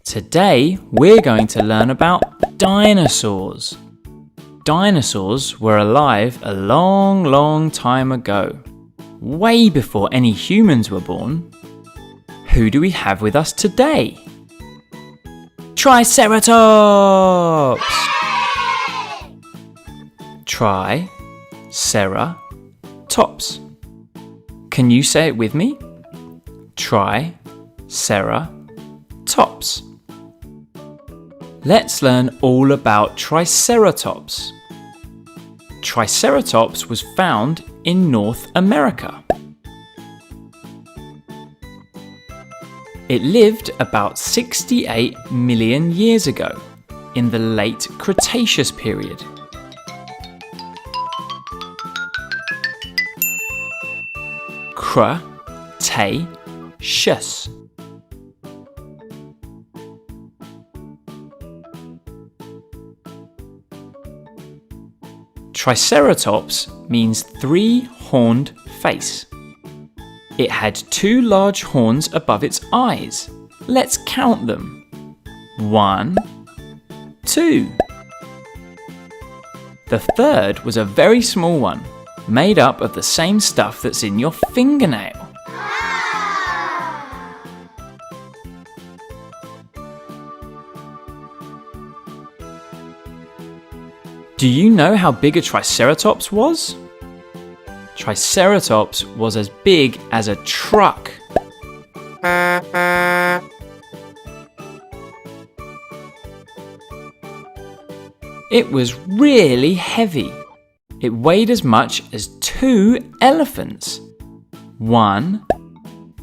Today we're going to learn about dinosaurs. Dinosaurs were alive a long time ago, way before any humans were born. Who do we have with us today? Triceratops! Triceratops. Can you say it with me? Triceratops. Let's learn all about Triceratops. Triceratops was found in North America. It lived about 68 million years ago, in the late Cretaceous period. Cretaceous. Triceratops means three-horned face. It had two large horns above its eyes. Let's count them. 1, 2. The third was a very small one, made up of the same stuff that's in your fingernail. Do you know how big a Triceratops was? Triceratops was as big as a truck. It was really heavy. It weighed as much as 2 elephants. 1,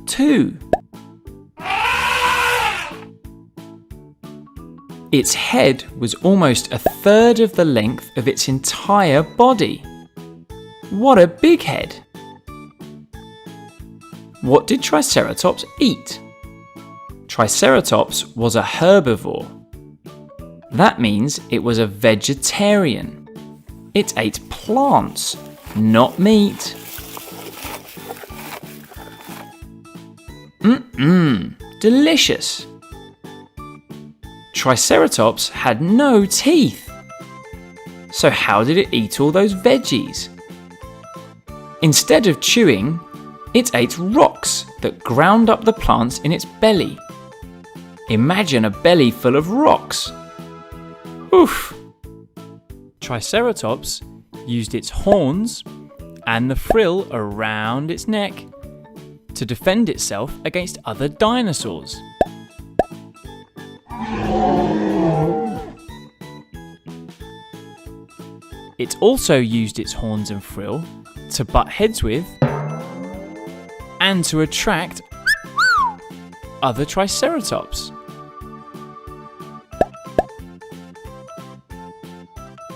2. Its head was almost a third of the length of its entire body. What a big head! What did Triceratops eat? Triceratops was a herbivore. That means it was a vegetarian. It ate plants, not meat. Delicious! Triceratops had no teeth. So how did it eat all those veggies? Instead of chewing, it ate rocks that ground up the plants in its belly. Imagine a belly full of rocks. Oof! Triceratops used its horns and the frill around its neck to defend itself against other dinosaurs. It also used its horns and frill to butt heads with and to attract other Triceratops.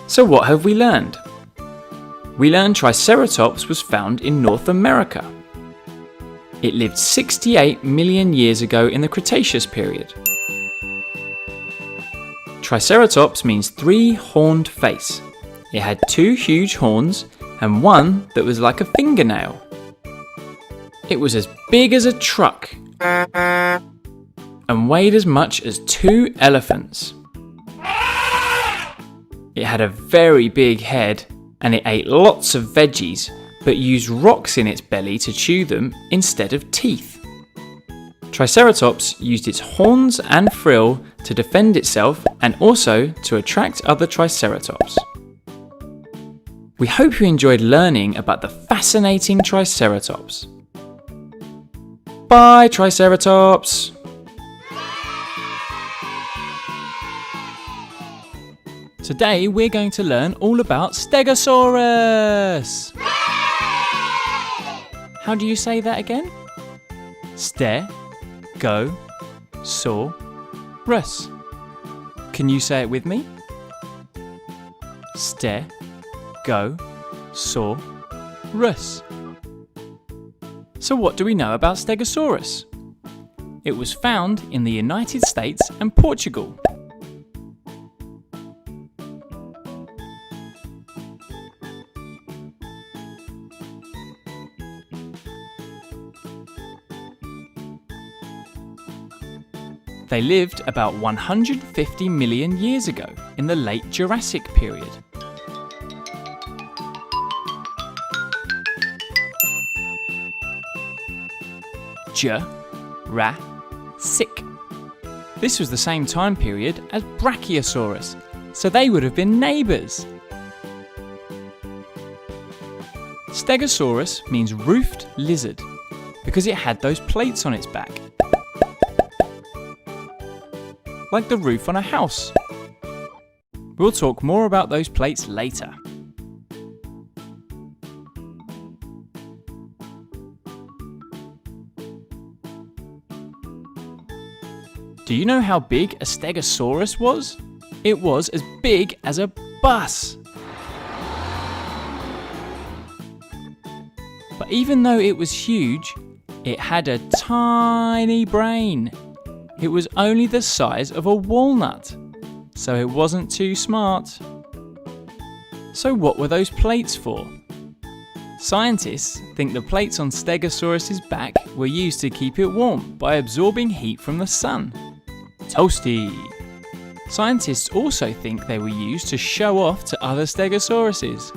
So what have we learned? We learned Triceratops was found in North America. It lived 68 million years ago in the Cretaceous period. Triceratops means three-horned face. It had two huge horns and one that was like a fingernail. It was as big as a truck and weighed as much as 2 elephants. It had a very big head and it ate lots of veggies but used rocks in its belly to chew them instead of teeth. Triceratops used its horns and frill to defend itself and also to attract other Triceratops. We hope you enjoyed learning about the fascinating Triceratops. Bye, Triceratops! Today we're going to learn all about Stegosaurus! How do you say that again? Stegosaurus. Can you say it with me? Stegosaurus. So what do we know about Stegosaurus? It was found in the United States and Portugal. They lived about 150 million years ago in the late Jurassic period. Jurassic. This was the same time period as Brachiosaurus, so they would have been neighbours. Stegosaurus means roofed lizard because it had those plates on its back, like the roof on a house. We'll talk more about those plates later. Do you know how big a Stegosaurus was? It was as big as a bus. But even though it was huge, it had a tiny brain. It was only the size of a walnut, so it wasn't too smart. So what were those plates for? Scientists think the plates on Stegosaurus's back were used to keep it warm by absorbing heat from the sun. Toasty! Scientists also think they were used to show off to other Stegosauruses.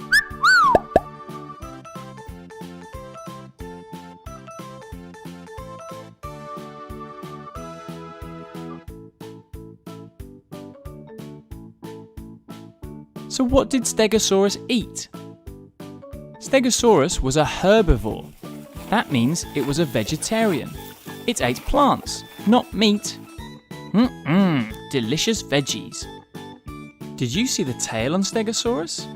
So what did Stegosaurus eat? Stegosaurus was a herbivore. That means it was a vegetarian. It ate plants, not meat. Delicious veggies. Did you see the tail on Stegosaurus?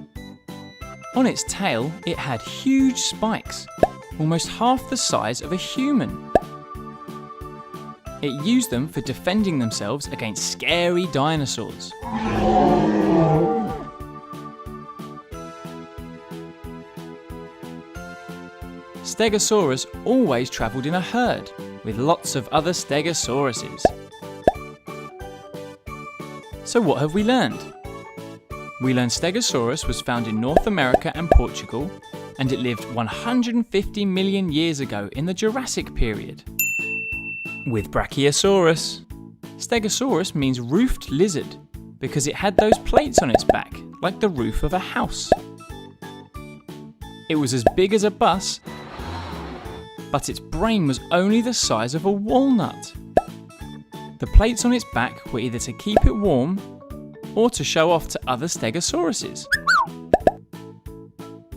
On its tail, it had huge spikes, almost half the size of a human. It used them for defending themselves against scary dinosaurs. Stegosaurus always travelled in a herd with lots of other Stegosauruses. So what have we learned? We learned Stegosaurus was found in North America and Portugal, and it lived 150 million years ago in the Jurassic period. With Brachiosaurus. Stegosaurus means roofed lizard because it had those plates on its back, like the roof of a house. It was as big as a bus, but its brain was only the size of a walnut. The plates on its back were either to keep it warm or to show off to other Stegosauruses.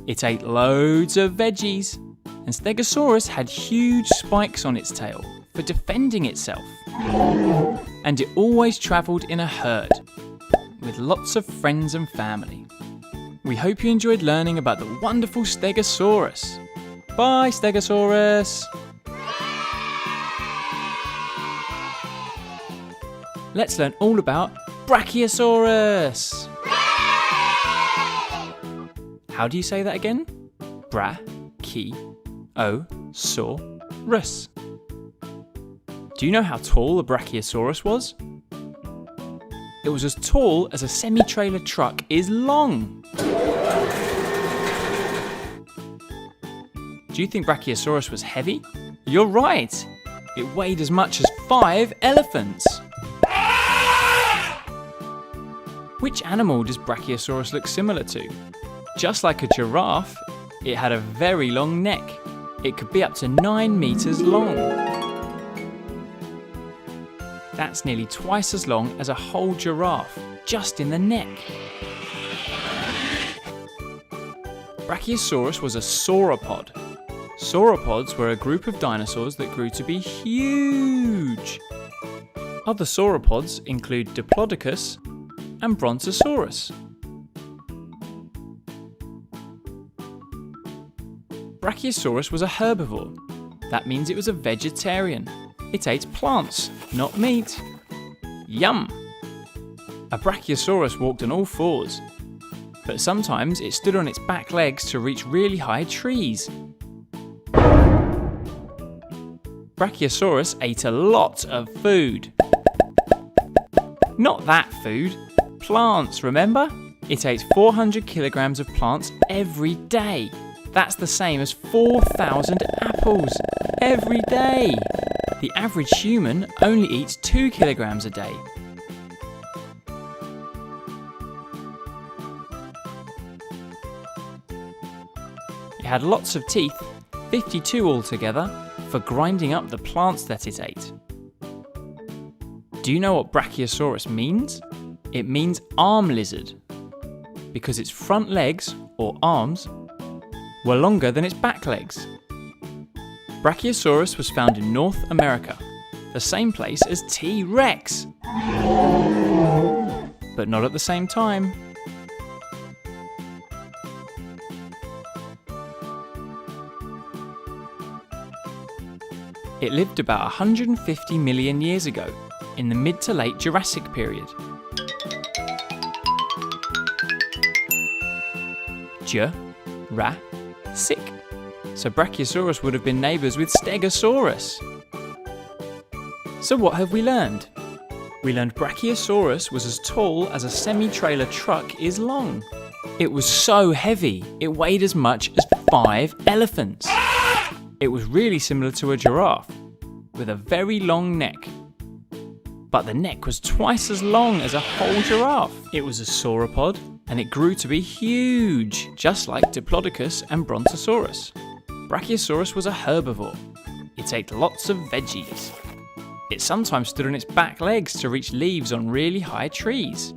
It ate loads of veggies, and Stegosaurus had huge spikes on its tail for defending itself. And it always travelled in a herd, with lots of friends and family. We hope you enjoyed learning about the wonderful Stegosaurus. Bye, Stegosaurus! Let's learn all about Brachiosaurus! How do you say that again? Bra-ki-o-saurus. Do you know how tall a Brachiosaurus was? It was as tall as a semi-trailer truck is long. Do you think Brachiosaurus was heavy? You're right! It weighed as much as 5 elephants. Which animal does Brachiosaurus look similar to? Just like a giraffe, it had a very long neck. It could be up to 9 meters long. That's nearly twice as long as a whole giraffe, just in the neck. Brachiosaurus was a sauropod. Sauropods were a group of dinosaurs that grew to be huge. Other sauropods include Diplodocus and Brontosaurus. Brachiosaurus was a herbivore. That means it was a vegetarian. It ate plants, not meat. Yum! A Brachiosaurus walked on all fours, but sometimes it stood on its back legs to reach really high trees. Brachiosaurus ate a lot of food. Not that food. Plants, remember? It ate 400 kilograms of plants every day. That's the same as 4,000 apples every day. The average human only eats 2 kilograms a day. It had lots of teeth, 52 altogether, for grinding up the plants that it ate. Do you know what Brachiosaurus means? It means arm lizard, because its front legs, or arms, were longer than its back legs. Brachiosaurus was found in North America, the same place as T-Rex, but not at the same time. It lived about 150 million years ago, in the mid to late Jurassic period. Jurassic. So Brachiosaurus would have been neighbours with Stegosaurus. So what have we learned? We learned Brachiosaurus was as tall as a semi-trailer truck is long. It was so heavy, it weighed as much as 5 elephants. It was really similar to a giraffe, with a very long neck. But the neck was twice as long as a whole giraffe. It was a sauropod, and it grew to be huge, just like Diplodocus and Brontosaurus. Brachiosaurus was a herbivore. It ate lots of veggies. It sometimes stood on its back legs to reach leaves on really high trees.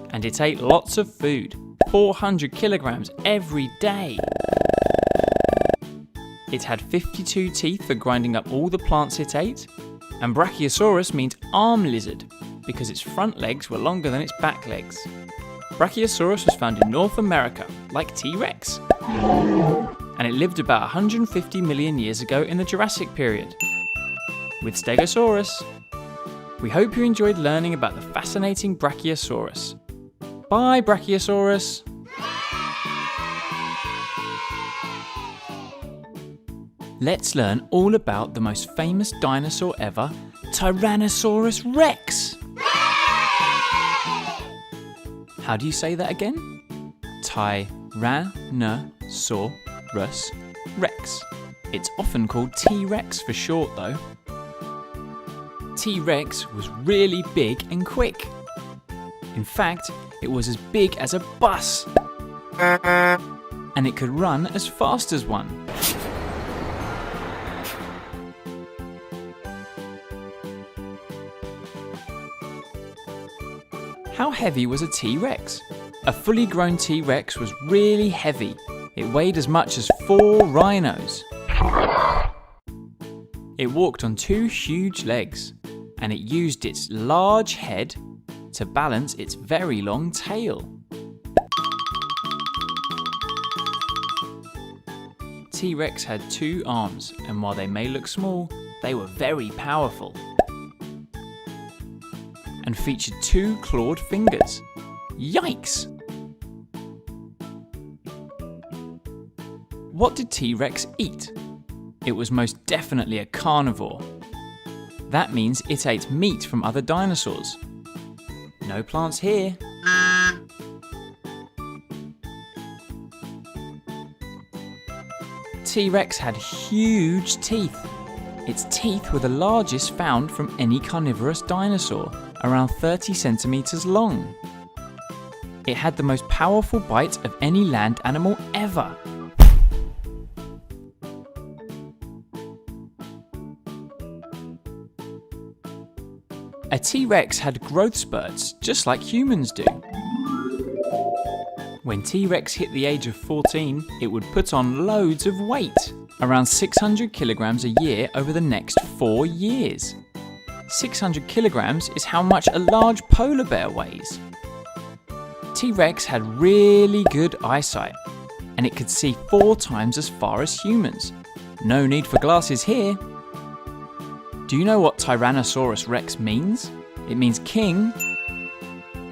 And it ate lots of food, 400 kilograms every day. It had 52 teeth for grinding up all the plants it ate, and Brachiosaurus means arm lizard because its front legs were longer than its back legs. Brachiosaurus was found in North America, like T-Rex, and it lived about 150 million years ago in the Jurassic period, with Stegosaurus. We hope you enjoyed learning about the fascinating Brachiosaurus. Bye, Brachiosaurus! Let's learn all about the most famous dinosaur ever, Tyrannosaurus Rex. How do you say that again? Tyrannosaurus Rex. It's often called T-Rex for short though. T-Rex was really big and quick. In fact, it was as big as a bus. And it could run as fast as one. How heavy was a T-Rex? A fully grown T-Rex was really heavy. It weighed as much as 4 rhinos. It walked on 2 huge legs, and it used its large head to balance its very long tail. T-Rex had 2 arms, and while they may look small, they were very powerful. And featured 2 clawed fingers. Yikes! What did T-Rex eat? It was most definitely a carnivore. That means it ate meat from other dinosaurs. No plants here. T-Rex had huge teeth. Its teeth were the largest found from any carnivorous dinosaur, around 30 centimeters long. It had the most powerful bite of any land animal ever. A T-Rex had growth spurts, just like humans do. When T-Rex hit the age of 14, it would put on loads of weight, around 600 kilograms a year over the next 4 years. 600 kilograms is how much a large polar bear weighs. T-Rex had really good eyesight, and it could see 4 times as far as humans. No need for glasses here. Do you know what Tyrannosaurus Rex means? It means king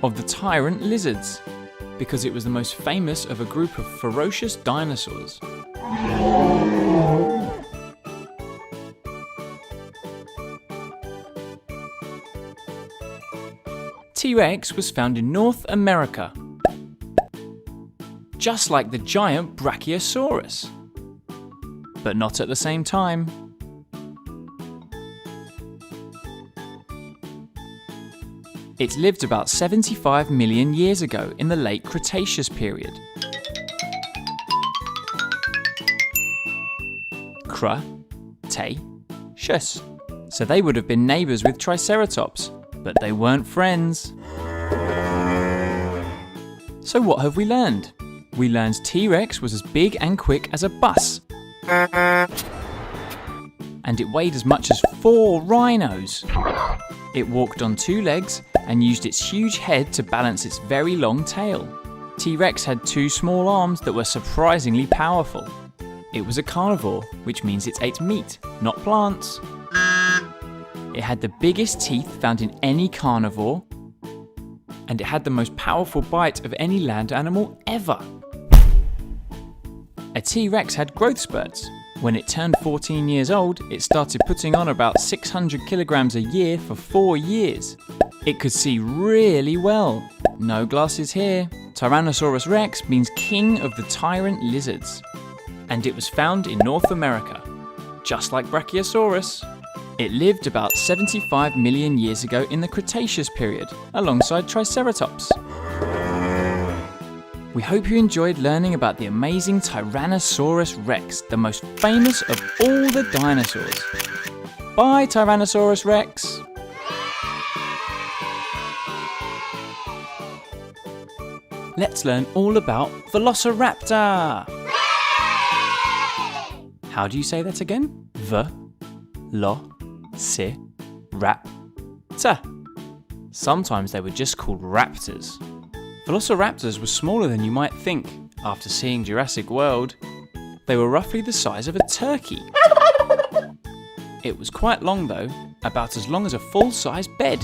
of the tyrant lizards, because it was the most famous of a group of ferocious dinosaurs. T-Rex was found in North America, just like the giant Brachiosaurus, but not at the same time. It lived about 75 million years ago in the late Cretaceous period. Cretaceous. So they would have been neighbours with Triceratops, but they weren't friends. So what have we learned? We learned T-Rex was as big and quick as a bus. And it weighed as much as 4 rhinos. It walked on 2 legs and used its huge head to balance its very long tail. T-Rex had 2 small arms that were surprisingly powerful. It was a carnivore, which means it ate meat, not plants. It had the biggest teeth found in any carnivore, and it had the most powerful bite of any land animal ever. A T-Rex had growth spurts. When it turned 14 years old, it started putting on about 600 kilograms a year for 4 years. It could see really well. No glasses here. Tyrannosaurus Rex means king of the tyrant lizards. And it was found in North America, just like Brachiosaurus. It lived about 75 million years ago in the Cretaceous period, alongside Triceratops. We hope you enjoyed learning about the amazing Tyrannosaurus Rex, the most famous of all the dinosaurs. Bye, Tyrannosaurus Rex! Let's learn all about Velociraptor! How do you say that again? Velociraptor. Sometimes they were just called raptors. Velociraptors were smaller than you might think after seeing Jurassic World. They were roughly the size of a turkey. It was quite long though, about as long as a full-size bed.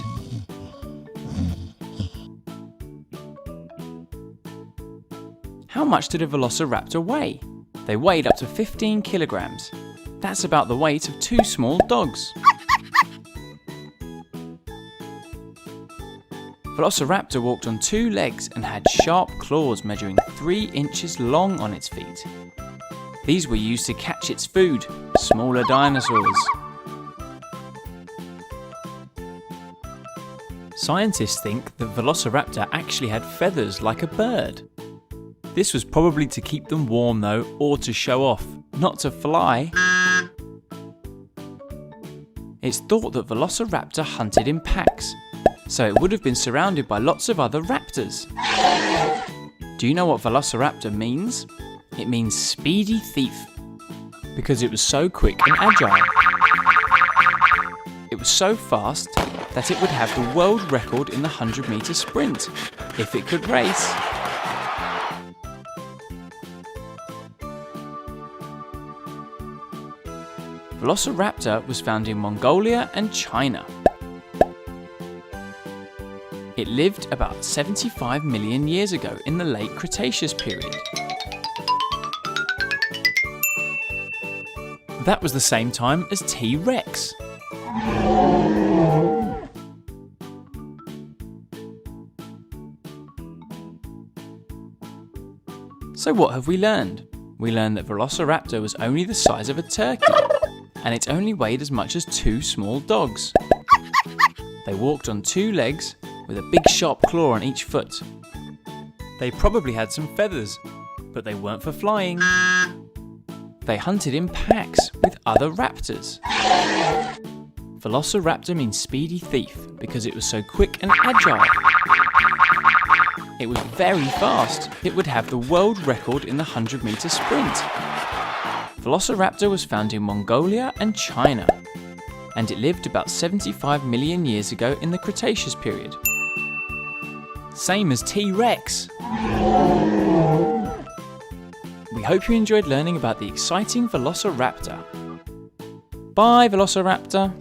How much did a Velociraptor weigh? They weighed up to 15 kilograms. That's about the weight of 2 small dogs. Velociraptor walked on 2 legs and had sharp claws measuring 3 inches long on its feet. These were used to catch its food, smaller dinosaurs. Scientists think that Velociraptor actually had feathers like a bird. This was probably to keep them warm though, or to show off, not to fly. It's thought that Velociraptor hunted in packs, so it would have been surrounded by lots of other raptors. Do you know what Velociraptor means? It means speedy thief, because it was so quick and agile. It was so fast that it would have the world record in the 100-meter sprint, if it could race. Velociraptor was found in Mongolia and China. It lived about 75 million years ago in the late Cretaceous period. That was the same time as T-Rex. So what have we learned? We learned that Velociraptor was only the size of a turkey, and it only weighed as much as 2 small dogs. They walked on 2 legs, with a big sharp claw on each foot. They probably had some feathers, but they weren't for flying. They hunted in packs with other raptors. Velociraptor means speedy thief because it was so quick and agile. It was very fast. It would have the world record in the 100-meter sprint. Velociraptor was found in Mongolia and China, and it lived about 75 million years ago in the Cretaceous period. Same as T-Rex. We hope you enjoyed learning about the exciting Velociraptor. Bye, Velociraptor.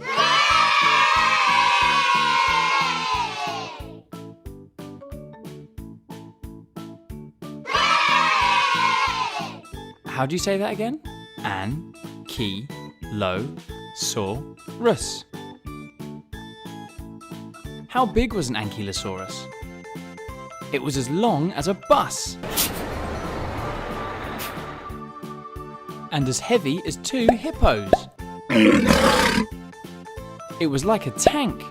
How do you say that again? Ankylosaurus. How big was an ankylosaurus? It was as long as a bus. And as heavy as 2 hippos. It was like a tank.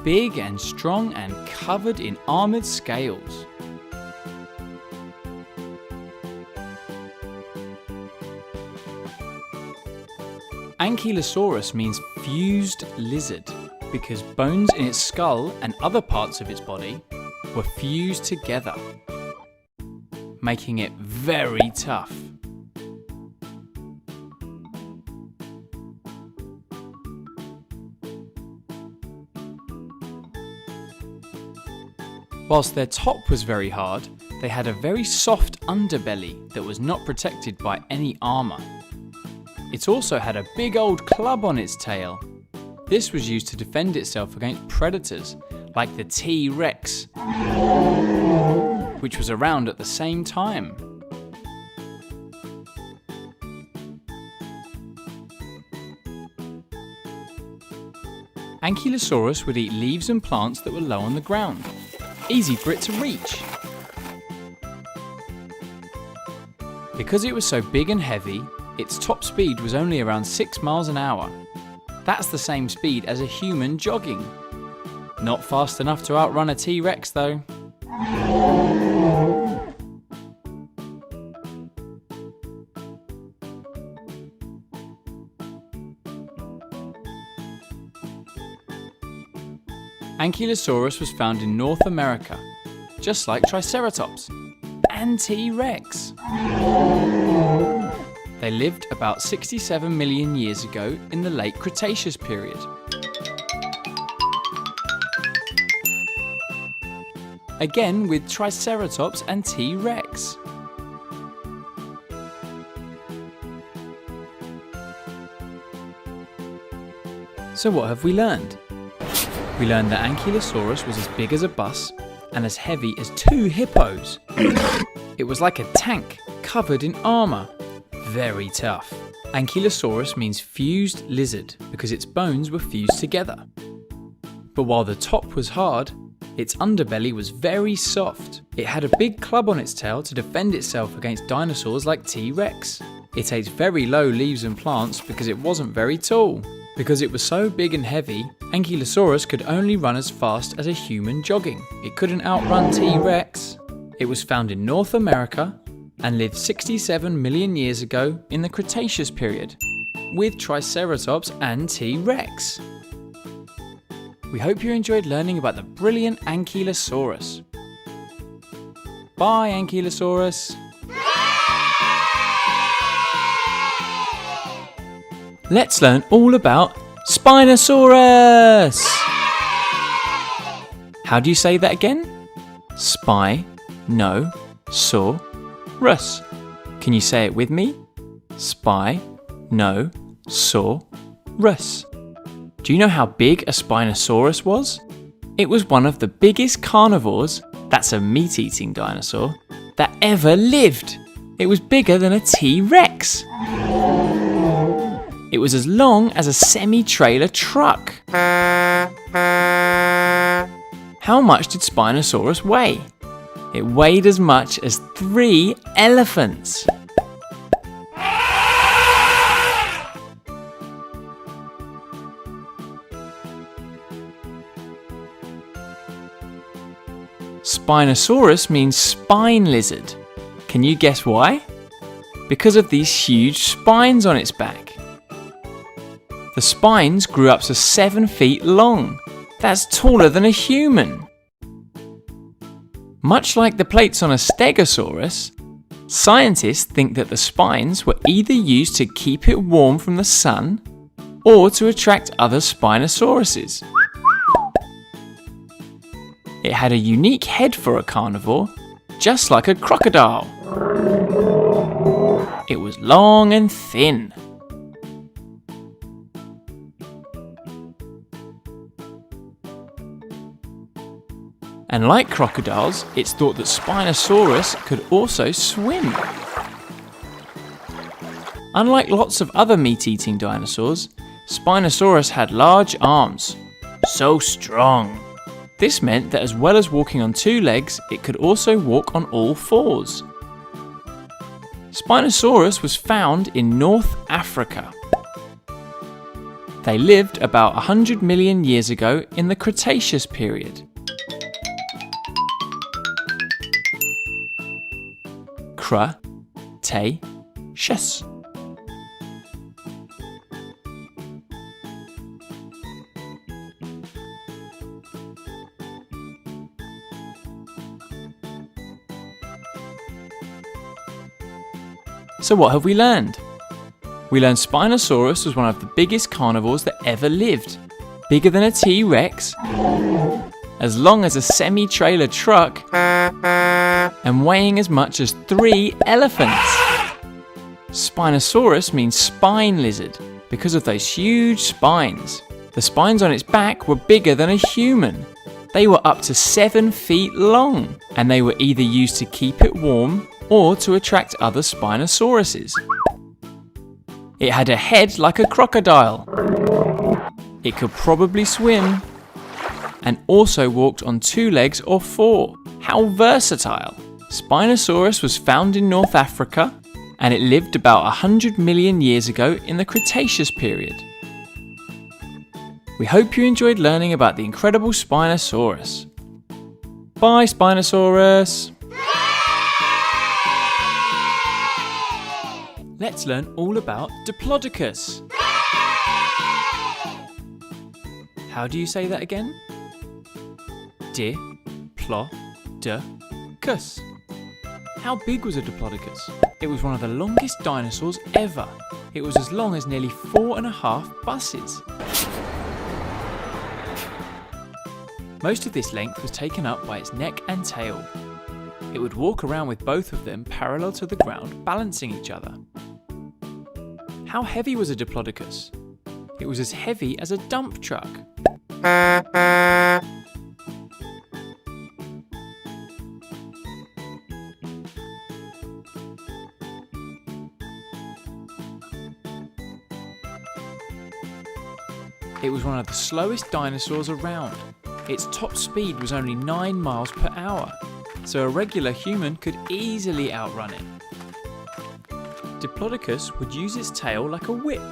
big and strong and covered in armoured scales. Ankylosaurus means fused lizard because bones in its skull and other parts of its body were fused together, making it very tough. Whilst their top was very hard, they had a very soft underbelly that was not protected by any armour. It also had a big old club on its tail. This was used to defend itself against predators like the T-Rex, which was around at the same time. Ankylosaurus would eat leaves and plants that were low on the ground, easy for it to reach. Because it was so big and heavy, its top speed was only around 6 miles an hour. That's the same speed as a human jogging. Not fast enough to outrun a T-Rex though. Ankylosaurus was found in North America, just like Triceratops and T-Rex. They lived about 67 million years ago in the late Cretaceous period. Again with Triceratops and T-Rex. So what have we learned? We learned that Ankylosaurus was as big as a bus and as heavy as 2 hippos. It was like a tank covered in armour. Very tough. Ankylosaurus means fused lizard because its bones were fused together. But while the top was hard, its underbelly was very soft. It had a big club on its tail to defend itself against dinosaurs like T-Rex. It ate very low leaves and plants because it wasn't very tall. Because it was so big and heavy, Ankylosaurus could only run as fast as a human jogging. It couldn't outrun T-Rex. It was found in North America and lived 67 million years ago in the Cretaceous period, with Triceratops and T-Rex. We hope you enjoyed learning about the brilliant Ankylosaurus. Bye, Ankylosaurus! Let's learn all about Spinosaurus! How do you say that again? Spinosaurus. Can you say it with me? Spinosaurus. Do you know how big a Spinosaurus was? It was one of the biggest carnivores, that's a meat-eating dinosaur, that ever lived. It was bigger than a T-Rex. It was as long as a semi-trailer truck. How much did Spinosaurus weigh? It weighed as much as 3 elephants. Spinosaurus means spine lizard. Can you guess why? Because of these huge spines on its back. The spines grew up to 7 feet long. That's taller than a human. Much like the plates on a Stegosaurus, scientists think that the spines were either used to keep it warm from the sun or to attract other Spinosauruses. It had a unique head for a carnivore, just like a crocodile. It was long and thin. And like crocodiles, it's thought that Spinosaurus could also swim. Unlike lots of other meat-eating dinosaurs, Spinosaurus had large arms. So strong. This meant that as well as walking on 2 legs, it could also walk on all 4s. Spinosaurus was found in North Africa. They lived about 100 million years ago in the Cretaceous period. Cretaceous. So what have we learned? We learned Spinosaurus was one of the biggest carnivores that ever lived. Bigger than a T-Rex, as long as a semi-trailer truck, and weighing as much as 3 elephants. Spinosaurus means spine lizard because of those huge spines. The spines on its back were bigger than a human. They were up to 7 feet long, and they were either used to keep it warm or to attract other Spinosauruses. It had a head like a crocodile. It could probably swim, and also walked on 2 legs or 4. How versatile! Spinosaurus was found in North Africa, and it lived about 100 million years ago in the Cretaceous period. We hope you enjoyed learning about the incredible Spinosaurus. Bye, Spinosaurus! Let's learn all about Diplodocus. How do you say that again? Diplodocus. How big was a Diplodocus? It was one of the longest dinosaurs ever. It was as long as nearly 4.5 buses. Most of this length was taken up by its neck and tail. It would walk around with both of them parallel to the ground, balancing each other. How heavy was a Diplodocus? It was as heavy as a dump truck. It was one of the slowest dinosaurs around. Its top speed was only 9 miles per hour, so a regular human could easily outrun it. Diplodocus would use its tail like a whip.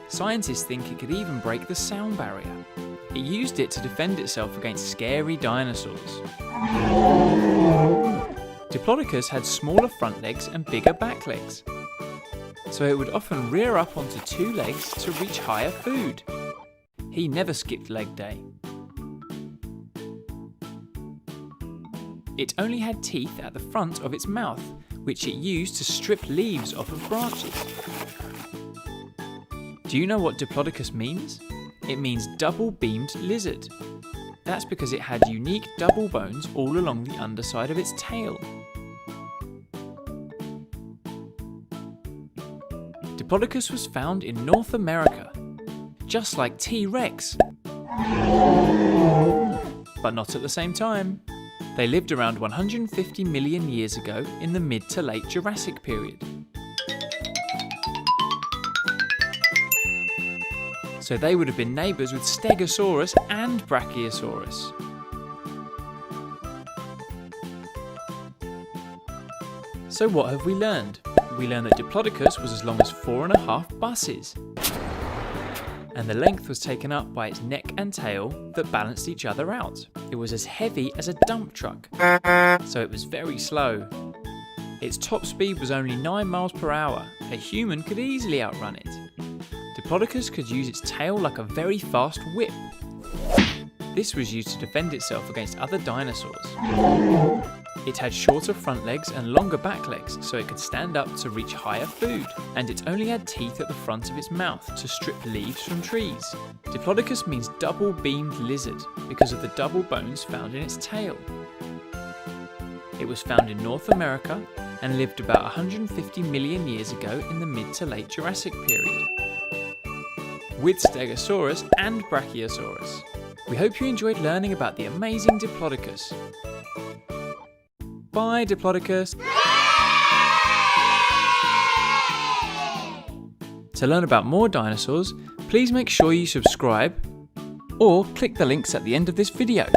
Scientists think it could even break the sound barrier. It used it to defend itself against scary dinosaurs. Diplodocus had smaller front legs and bigger back legs, so it would often rear up onto 2 legs to reach higher food. He never skipped leg day. It only had teeth at the front of its mouth, which it used to strip leaves off of branches. Do you know what Diplodocus means? It means double-beamed lizard. That's because it had unique double bones all along the underside of its tail. Diplodocus was found in North America, just like T-Rex. But not at the same time. They lived around 150 million years ago in the mid to late Jurassic period. So they would have been neighbours with Stegosaurus and Brachiosaurus. So what have we learned? We learned that Diplodocus was as long as 4.5 buses. And the length was taken up by its neck and tail that balanced each other out. It was as heavy as a dump truck, so it was very slow. Its top speed was only 9 miles per hour. A human could easily outrun it. Diplodocus could use its tail like a very fast whip. This was used to defend itself against other dinosaurs. It had shorter front legs and longer back legs, so it could stand up to reach higher food, and it only had teeth at the front of its mouth to strip leaves from trees. Diplodocus means double-beamed lizard because of the double bones found in its tail. It was found in North America and lived about 150 million years ago in the mid to late Jurassic period, with Stegosaurus and Brachiosaurus. We hope you enjoyed learning about the amazing Diplodocus. Bye, Diplodocus! To learn about more dinosaurs, please make sure you subscribe or click the links at the end of this video.